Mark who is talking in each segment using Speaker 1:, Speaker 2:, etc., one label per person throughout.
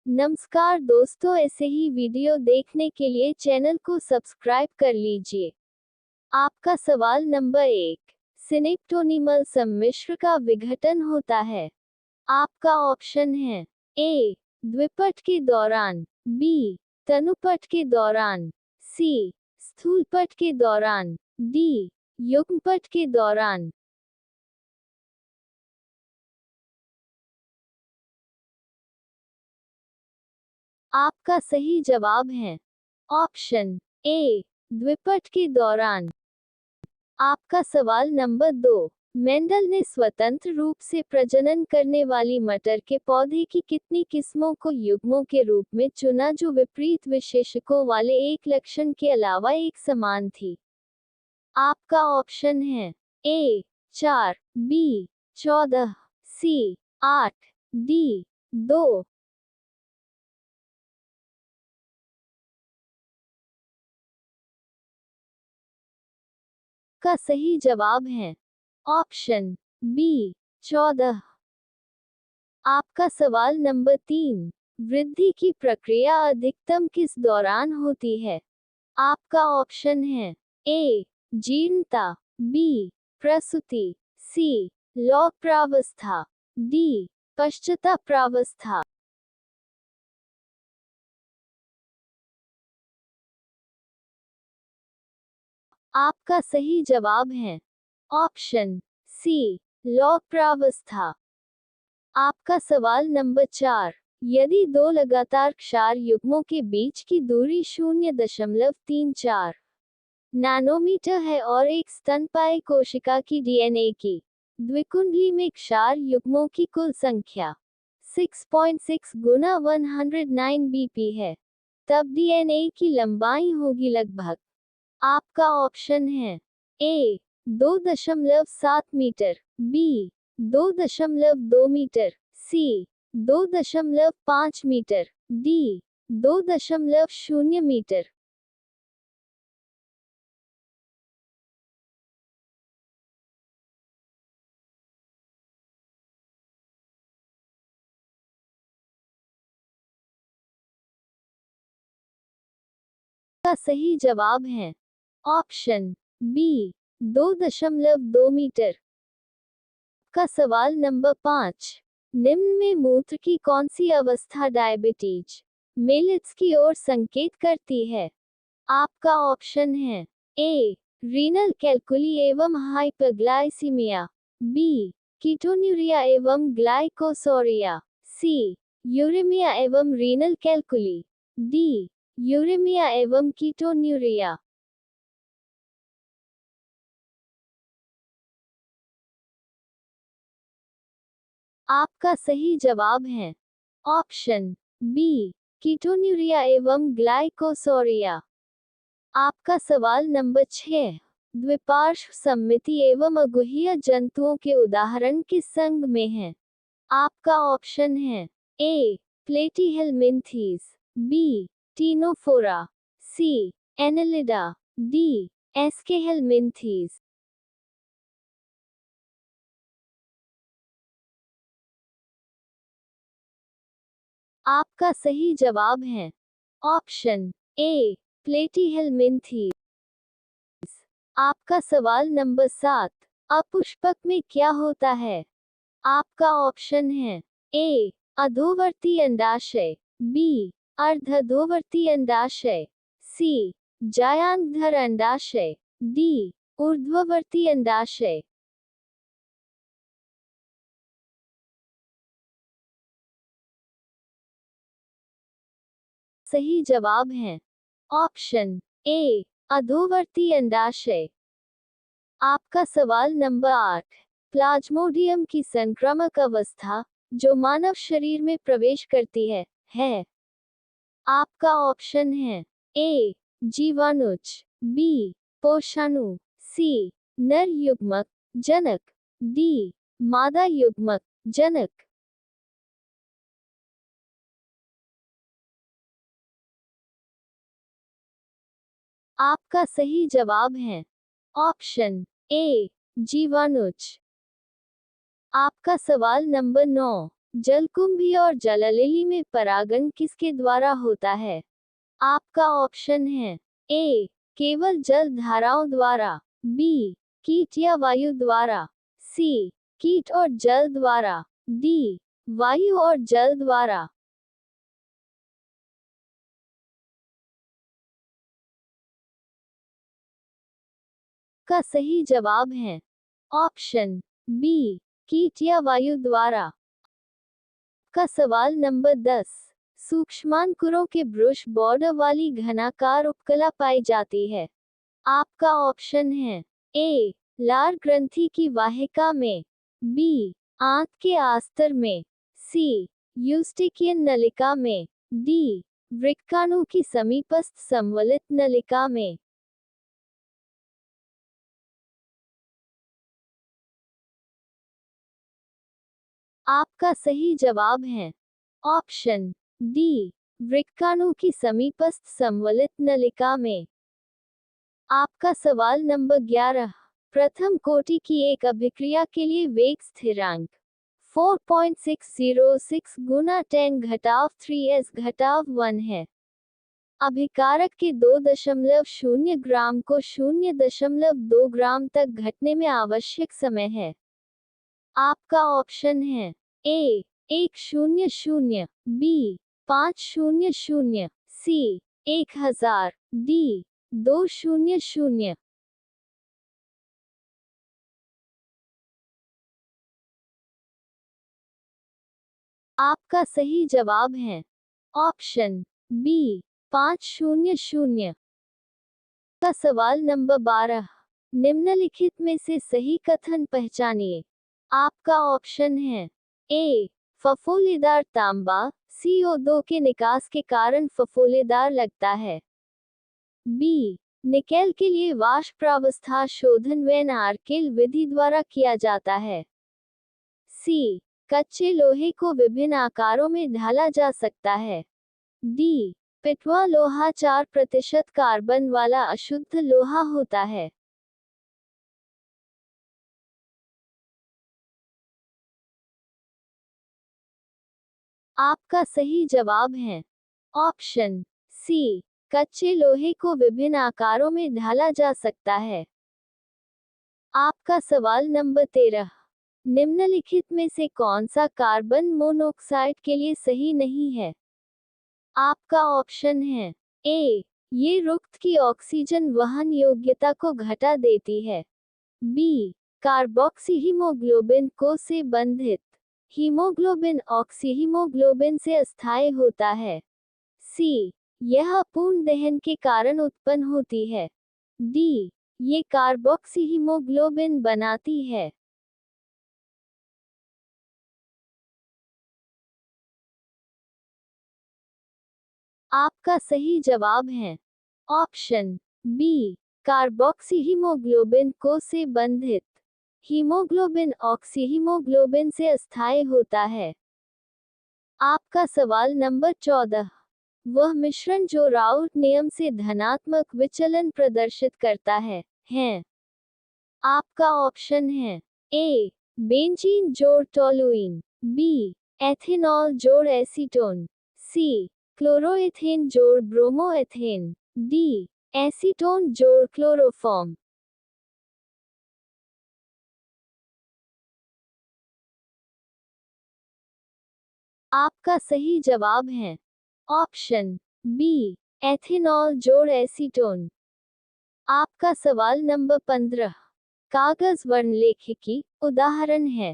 Speaker 1: नमस्कार दोस्तों, ऐसे ही वीडियो देखने के लिए चैनल को सब्सक्राइब कर लीजिए। आपका सवाल नंबर 1। सिनेप्टोनीमल सम्मिश्र का विघटन होता है। आपका ऑप्शन है ए द्विपट के दौरान, बी तनुपट के दौरान, सी स्थूलपट के दौरान, डी युग्मपट के दौरान। आपका सही जवाब है ऑप्शन ए द्विपट के दौरान। आपका सवाल नंबर 2। मेंडल ने स्वतंत्र रूप से प्रजनन करने वाली मटर के पौधे की कितनी किस्मों को युग्मों के रूप में चुना जो विपरीत विशेषकों वाले एक लक्षण के अलावा एक समान थी? आपका ऑप्शन है ए 4, बी 14, सी 8, डी 2। का सही जवाब है ऑप्शन बी 14। आपका सवाल नंबर 3। वृद्धि की प्रक्रिया अधिकतम किस दौरान होती है? आपका ऑप्शन है ए जीर्णता, बी प्रसूति, सी लौह प्रावस्था, डी पश्चता प्रावस्था। आपका सही जवाब है ऑप्शन सी लौह प्रावस्था। आपका सवाल नंबर 4। यदि दो लगातार क्षार युग्मों के बीच की दूरी 0.34 नैनोमीटर है और एक स्तनपायी कोशिका की डीएनए की द्विकुंडली में क्षार युग्मों की कुल संख्या 6.6 गुना 109 बीपी है, तब डीएनए की लंबाई होगी लगभग। आपका ऑप्शन है ए 2.7 मीटर, बी 2.2 मीटर, सी 2.5 मीटर, डी 2.0 मीटर। का सही जवाब है ऑप्शन बी 2.2 मीटर। का सवाल नंबर 5। निम्न में मूत्र की कौन सी अवस्था डायबिटीज मेलिट्स की ओर संकेत करती है? आपका ऑप्शन है ए रीनल कैलकुली एवं हाइपरग्लाइसीमिया, बी कीटोन्यूरिया एवं ग्लाइकोसोरिया, सी यूरेमिया एवं रीनल कैलकुली, डी यूरेमिया एवं कीटोन्यूरिया। आपका सही जवाब है ऑप्शन बी कीटोन्यूरिया एवं ग्लाइकोसोरिया। आपका सवाल नंबर 6। द्विपार्श्व सममिति एवं अगुहीय जंतुओं के उदाहरण किस संघ में हैं? आपका ऑप्शन है ए प्लेटीहेलमिन्थीज, बी टीनोफोरा, सी एनेलिडा, डी एस्केहेलमिन्थीज। आपका सही जवाब है ऑप्शन ए प्लेटीहेलमिन्थीज। आपका सवाल नंबर 7। अपुष्पक में क्या होता है? आपका ऑप्शन है ए अधोवर्ती अंडाशय, बी अर्धअधोवर्ती अंडाशय, सी जायांगधर अंडाशय, डी ऊर्ध्ववर्ती अंडाशय। सही जवाब है ऑप्शन ए अधोवर्ती अंडाशय। आपका सवाल नंबर 8। प्लाज्मोडियम की संक्रामक अवस्था जो मानव शरीर में प्रवेश करती है। आपका ऑप्शन है ए जीवाणुज, बी पोषाणु, सी नर युग्मक जनक, डी मादा युग्मक जनक। आपका सही जवाब है ऑप्शन ए जीवाणुज। आपका सवाल नंबर 9। जलकुंभी और जललिली में परागण किसके द्वारा होता है? आपका ऑप्शन है ए केवल जल धाराओं द्वारा, बी कीट या वायु द्वारा, सी कीट और जल द्वारा, डी वायु और जल द्वारा। का सही जवाब है ऑप्शन बी कीट या वायु द्वारा। का सवाल नंबर 10, सूक्ष्मांकुरों के ब्रुश बॉर्डर वाली घनाकार उपकला पाई जाती है। आपका ऑप्शन है ए लार ग्रंथि की वाहिका में, बी आंत के आस्तर में, सी यूस्टिकियन नलिका में, डी वृक्काणु की समीपस्थ संवलित नलिका में। आपका सही जवाब है ऑप्शन डी वृक्काणु की समीपस्थ संवलित नलिका में। आपका सवाल नंबर 11, प्रथम कोटि की एक अभिक्रिया के लिए वेग स्थिरांक 4.606 गुना 10⁻³ है। अभिकारक के 2.0 ग्राम को 0.2 ग्राम तक घटने में आवश्यक समय है। आपका ऑप्शन है ए 100, बी 500, सी 1000, डी 200। आपका सही जवाब है ऑप्शन बी 500। का सवाल नंबर 12, निम्नलिखित में से सही कथन पहचानिए। आपका ऑप्शन है ए फफोलेदार तांबा CO2 के निकास के कारण फफोलेदार लगता है, बी निकेल के लिए वाष्प प्रावस्था शोधन वैन आर्केल विधि द्वारा किया जाता है, सी कच्चे लोहे को विभिन्न आकारों में ढाला जा सकता है, डी पिटवा लोहा 4% कार्बन वाला अशुद्ध लोहा होता है। आपका सही जवाब है ऑप्शन सी कच्चे लोहे को विभिन्न आकारों में ढाला जा सकता है। आपका सवाल नंबर 13, निम्नलिखित में से कौन सा कार्बन मोनोऑक्साइड के लिए सही नहीं है? आपका ऑप्शन है ए ये रुक्त की ऑक्सीजन वहन योग्यता को घटा देती है, बी कार्बोक्सी हीमोग्लोबिन को से बंधित हीमोग्लोबिन ऑक्सीहीमोग्लोबिन से अस्थायी होता है, सी यह अपूर्ण दहन के कारण उत्पन्न होती है, डी ये कार्बोक्सीहीमोग्लोबिन बनाती है। आपका सही जवाब है ऑप्शन बी कार्बोक्सीहीमोग्लोबिन को से बंधित हीमोग्लोबिन ऑक्सीहीमोग्लोबिन से अस्थायी होता है। आपका सवाल नंबर 14, वह मिश्रण जो राउट नियम से धनात्मक विचलन प्रदर्शित करता है हैं? आपका ऑप्शन है ए बेंजीन जोड़ टोलुइन, बी एथेनॉल जोड़ एसीटोन, सी क्लोरोएथेन जोड़ ब्रोमोएथेन, डी एसीटोन जोड़ क्लोरोफॉर्म। आपका सही जवाब है ऑप्शन बी एथेनॉल जोड़ एसीटोन। आपका सवाल नंबर 15, कागज वर्णलेखिकी उदाहरण है।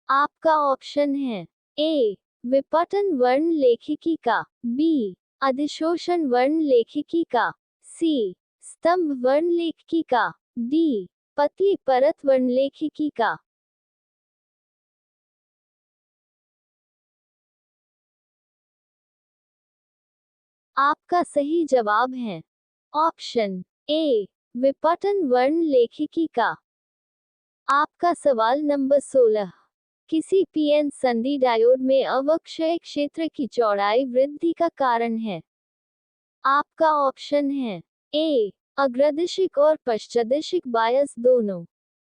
Speaker 1: आपका ऑप्शन है ए विपटन वर्णलेखिकी का, बी अधिशोषण वर्णलेखिकी का, सी स्तंभ वर्णलेखिकी का, डी पतली परत वर्णलेखिकी का। आपका सही जवाब है ऑप्शन ए विपटन वर्णलेखिकी का। आपका सवाल नंबर 16, किसी पीएन संधि डायोड में अवक्षय क्षेत्र की चौड़ाई वृद्धि का कारण है? आपका ऑप्शन है ए अग्रदिशिक और पश्चदिशिक बायस दोनों,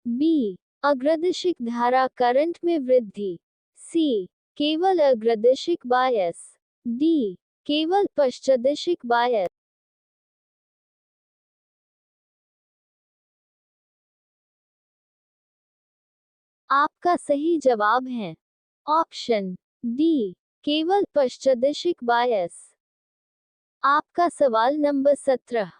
Speaker 1: बी अग्रदिशिक धारा करंट में वृद्धि, सी केवल अग्रदिशिक बायस। डी, केवल पश्चदिशिक बायस। आपका सही जवाब है ऑप्शन डी, केवल पश्चदिशिक बायस। आपका सवाल नंबर 17।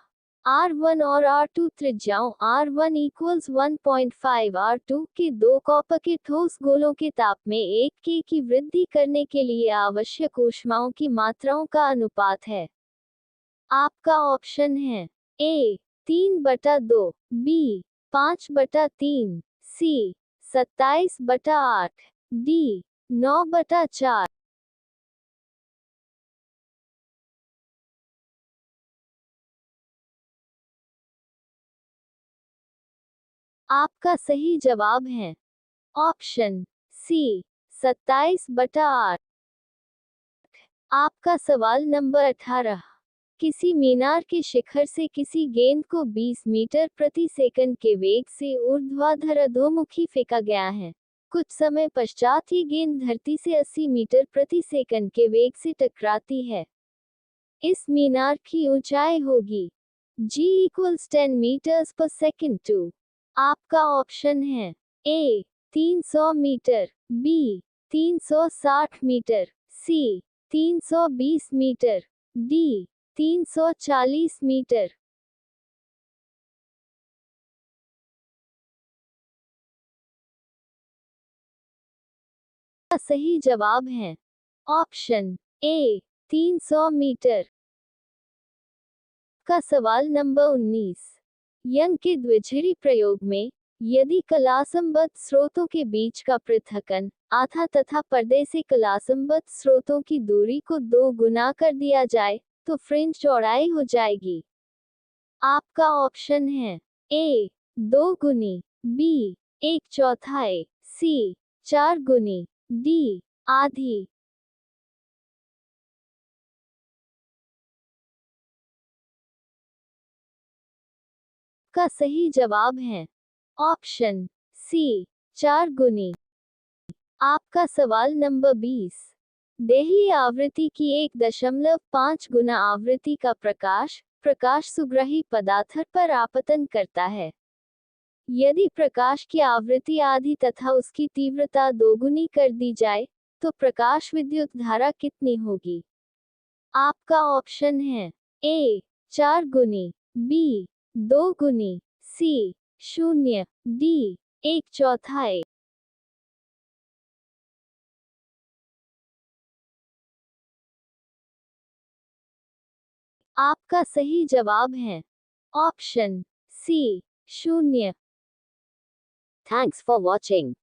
Speaker 1: R1 और R2 त्रिज्याओं R1 इक्वल्स 1.5 R2 के दो कॉपर के ठोस गोलों के ताप में 1 K की वृद्धि करने के लिए आवश्यक ऊष्माओं की मात्राओं का अनुपात है। आपका ऑप्शन है ए 3/2, बी 5/3, सी 27/8, डी 9/4। आपका सही जवाब है ऑप्शन सी 27/8। आपका सवाल नंबर 18। किसी मीनार के शिखर से किसी गेंद को 20 मीटर प्रति सेकंड के वेग से ऊर्ध्वाधर अधोमुखी फेंका गया है। कुछ समय पश्चात ये गेंद धरती से 80 मीटर प्रति सेकंड के वेग से टकराती है। इस मीनार की ऊंचाई होगी g इक्वल्स 10 मीटर्स पर सेकंड 2। आपका ऑप्शन है ए 300 मीटर, बी 360 मीटर, सी 320 मीटर, डी 340 मीटर। का सही जवाब है ऑप्शन ए 300 मीटर। का सवाल नंबर 19। यंग के द्विध्रुवी प्रयोग में यदि कलासंबद्ध स्रोतों के बीच का पृथक्कन आधा तथा पर्दे से कलासंबद्ध स्रोतों की दूरी को 2 गुना कर दिया जाए तो फ्रिंज चौड़ाई हो जाएगी। आपका ऑप्शन है ए 2 गुनी, बी 1/4, सी 4 गुनी, डी आधी। का सही जवाब है ऑप्शन सी 4 गुनी। आपका सवाल नंबर 20। देहली आवृत्ति की 1.5 गुना आवृत्ति का प्रकाश सुग्राही पदार्थ पर आपतन करता है। यदि प्रकाश की आवृत्ति आधी तथा उसकी तीव्रता 2 गुनी कर दी जाए तो प्रकाश विद्युत धारा कितनी होगी? आपका ऑप्शन है ए 4 गुनी, बी 2 गुनी, सी 0, डी 1/4। आपका सही जवाब है option C 0। Thanks for watching.